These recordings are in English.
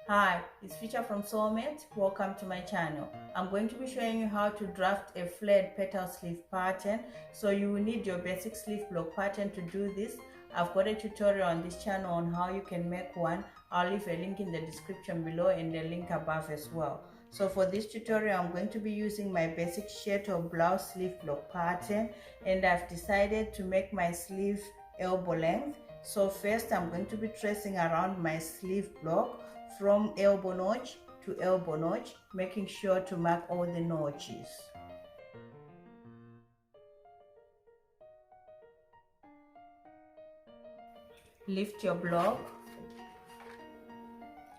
Hi, it's Future from Soulmate. Welcome to my channel. I'm going to be showing you how to draft a flared petal sleeve pattern. So you will need your basic sleeve block pattern to do this. I've got a tutorial on this channel on how you can make one. I'll leave a link in the description below and a link above as well. So for this tutorial, I'm going to be using my basic shirt or blouse sleeve block pattern, and I've decided to make my sleeve elbow length. So first I'm going to be tracing around my sleeve block from elbow notch to elbow notch, making sure to mark all the notches. Lift your block,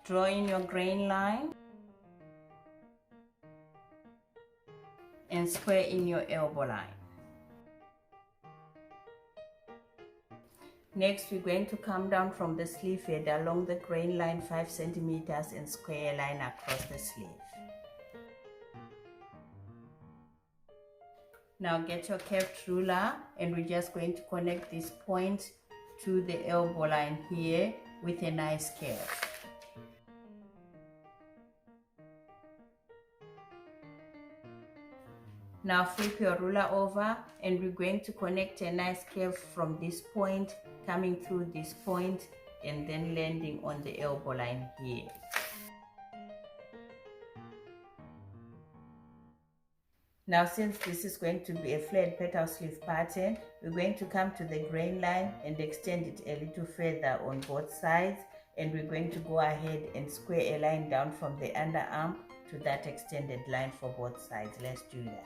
draw in your grain line, and square in your elbow line. Next, we're going to come down from the sleeve head along the grain line 5 centimeters and square a line across the sleeve. Now get your curved ruler, and we're just going to connect this point to the elbow line here with a nice curve. Now flip your ruler over, and we're going to connect a nice curve from this point, coming through this point, and then landing on the elbow line here. Now since this is going to be a flared petal sleeve pattern, we're going to come to the grain line and extend it a little further on both sides, and we're going to go ahead and square a line down from the underarm to that extended line for both sides. Let's do that.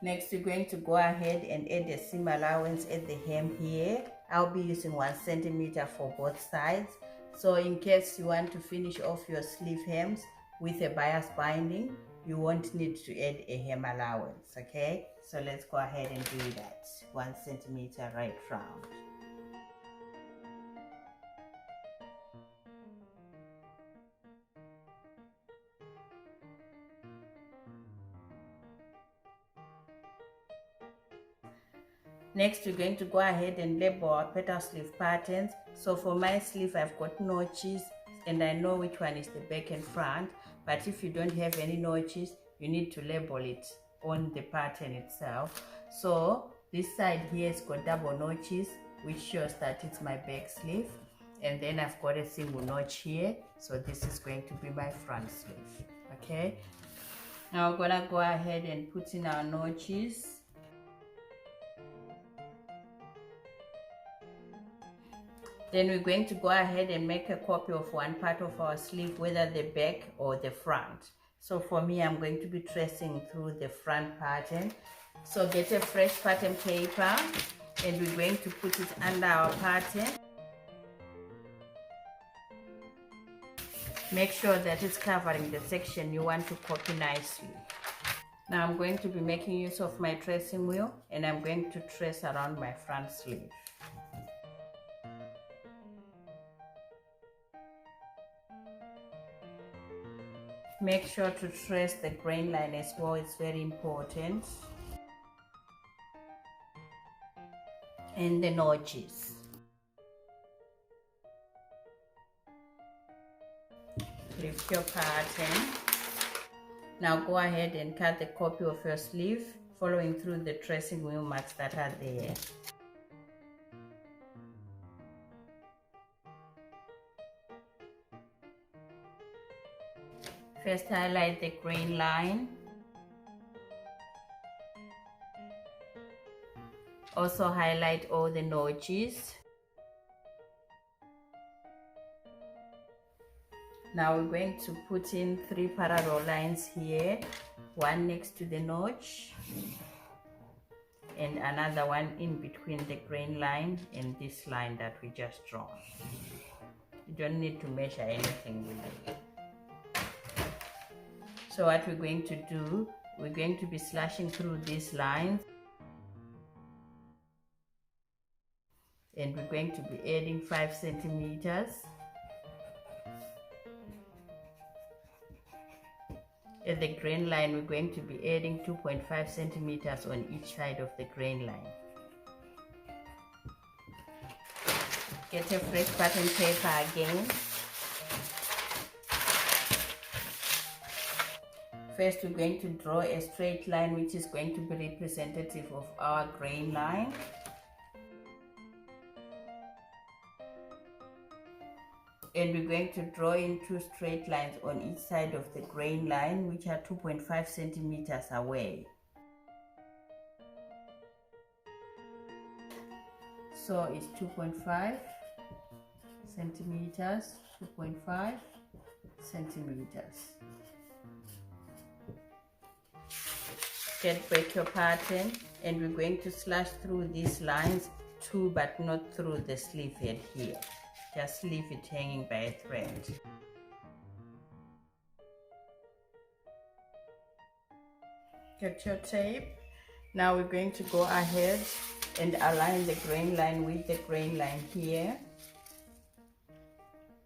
Next, we're going to go ahead and add a seam allowance at the hem here. I'll be using 1 centimeter for both sides. So in case you want to finish off your sleeve hems with a bias binding, you won't need to add a hem allowance, okay? So let's go ahead and do that. 1 centimeter right round. Next, we're going to go ahead and label our petal sleeve patterns. So for my sleeve, I've got notches, and I know which one is the back and front. But if you don't have any notches, you need to label it on the pattern itself. So this side here has got double notches, which shows that it's my back sleeve. And then I've got a single notch here. So this is going to be my front sleeve, okay? Now we're gonna go ahead and put in our notches. Then we're going to go ahead and make a copy of one part of our sleeve, whether the back or the front. So for me, I'm going to be tracing through the front pattern. So get a fresh pattern paper, and we're going to put it under our pattern. Make sure that it's covering the section you want to copy nicely. Now I'm going to be making use of my tracing wheel, and I'm going to trace around my front sleeve. Make sure to trace the grain line as well, it's very important. And the notches. Lift your pattern. Now go ahead and cut the copy of your sleeve, following through the tracing wheel marks that are there. First, highlight the grain line. Also highlight all the notches. Now we're going to put in 3 parallel lines here, one next to the notch, and another one in between the grain line and this line that we just drawn. You don't need to measure anything with it. So what we're going to do, we're going to be slashing through these lines, and we're going to be adding 5 centimeters At the grain line, we're going to be adding 2.5 centimeters on each side of the grain line. Get a fresh pattern paper again. First, we're going to draw a straight line which is going to be representative of our grain line. And we're going to draw in 2 straight lines on each side of the grain line, which are 2.5 centimeters away. So it's 2.5 centimeters, 2.5 centimeters. Get back your pattern, and we're going to slash through these lines too, but not through the sleeve head here. Just leave it hanging by a thread. Get your tape. Now we're going to go ahead and align the grain line with the grain line here.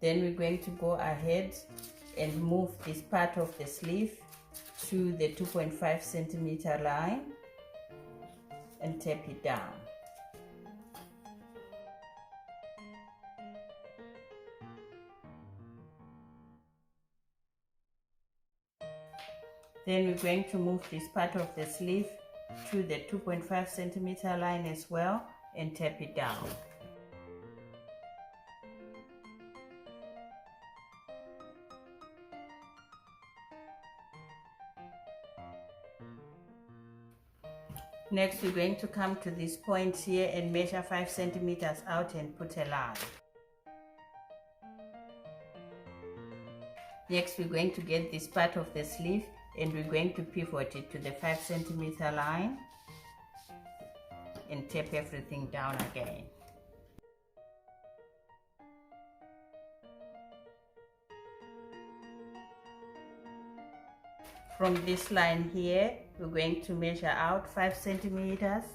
Then we're going to go ahead and move this part of the sleeve to the 2.5 centimeter line and tape it down. Then we're going to move this part of the sleeve to the 2.5 centimeter line as well and tape it down. Next, we're going to come to this point here and measure 5 centimeters out and put a line. Next, we're going to get this part of the sleeve and we're going to pivot it to the 5 centimeter line and tape everything down again. From this line here, we're going to measure out 5 centimeters,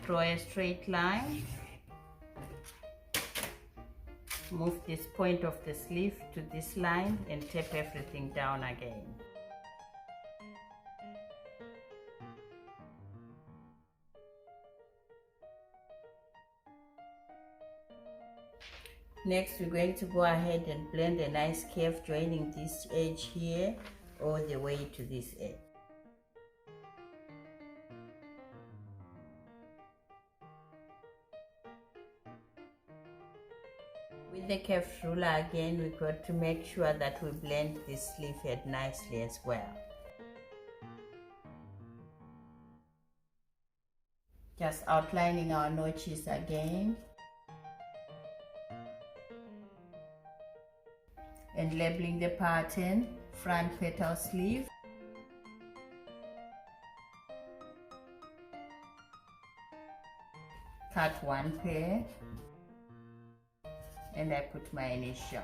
draw a straight line, move this point of the sleeve to this line and tape everything down again. Next, we're going to go ahead and blend a nice curve joining this edge here all the way to this edge. With the curved ruler again, we've got to make sure that we blend this sleeve head nicely as well. Just outlining our notches again. And labeling the pattern, front petal sleeve. Cut one pair. And I put my initial.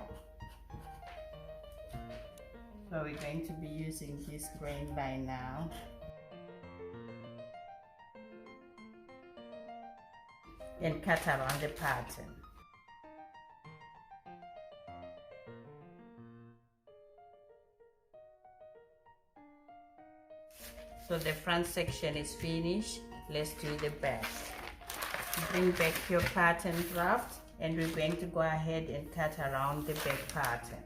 So we're going to be using this grain line now. And cut around the pattern. So the front section is finished. Let's do the back. Bring back your pattern draft and we're going to go ahead and cut around the back pattern.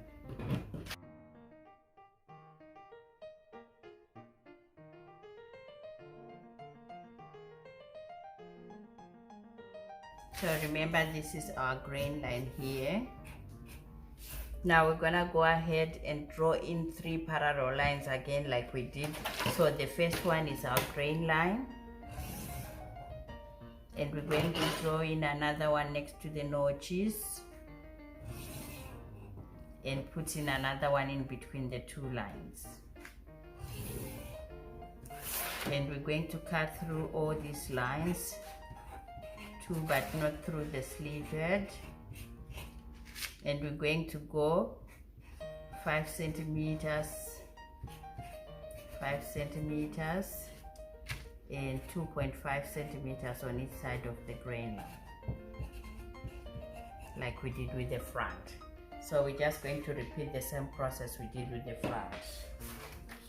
So remember, this is our grain line here. Now we're gonna go ahead and draw in 3 parallel lines again like we did. So the first one is our grain line. And we're going to draw in another one next to the notches. And put in another one in between the 2 lines. And we're going to cut through all these lines too, but not through the sleeve head. And we're going to go 5 centimeters, 5 centimeters, and 2.5 centimeters on each side of the grain line, like we did with the front. So we're just going to repeat the same process we did with the front.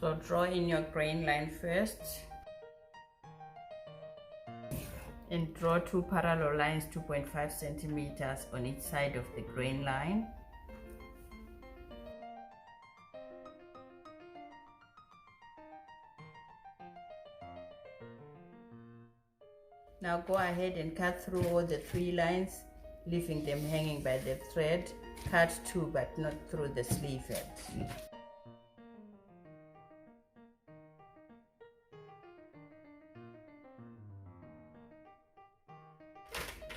So draw in your grain line first and draw 2 parallel lines 2.5 centimeters on each side of the grain line. Now go ahead and cut through all the 3 lines, leaving them hanging by the thread. Cut 2 but not through the sleeve head.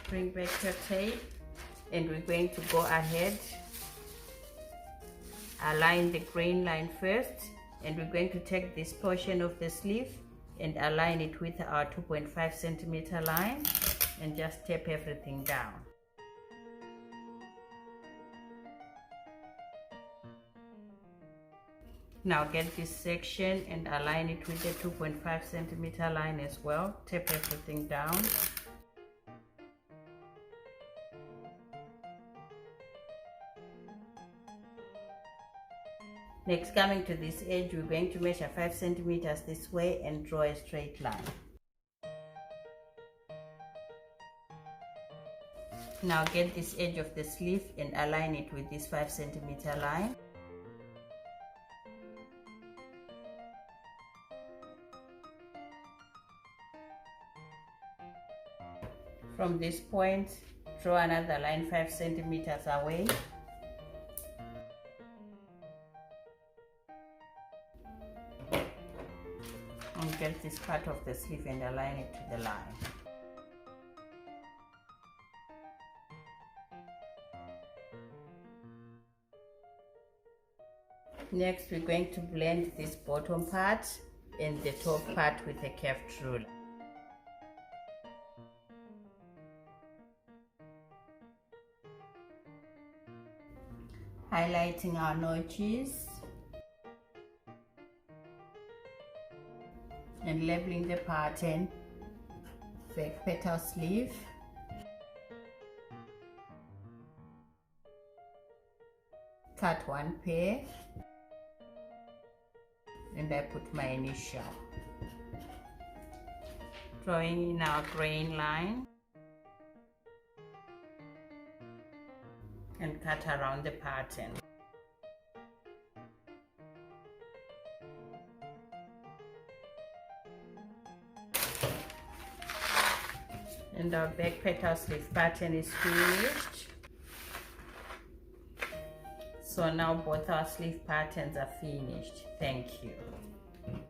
Bring back your tape and we're going to go ahead, align the grain line first, and we're going to take this portion of the sleeve and align it with our 2.5 centimeter line and just tape everything down. Now get this section and align it with the 2.5 centimeter line as well. Tape everything down. Next, coming to this edge, we're going to measure 5 centimeters this way and draw a straight line. Now get this edge of the sleeve and align it with this 5 centimeter line. From this point, draw another line 5 centimeters away. And get this part of the sleeve and align it to the line. Next, we're going to blend this bottom part and the top part with a curved ruler. Highlighting our notches and labeling the pattern, fake petal sleeve, cut 1 pair, and I put my initial. Drawing in our grain line and cut around the pattern. And our back petal sleeve pattern is finished. So now both our sleeve patterns are finished. Thank you.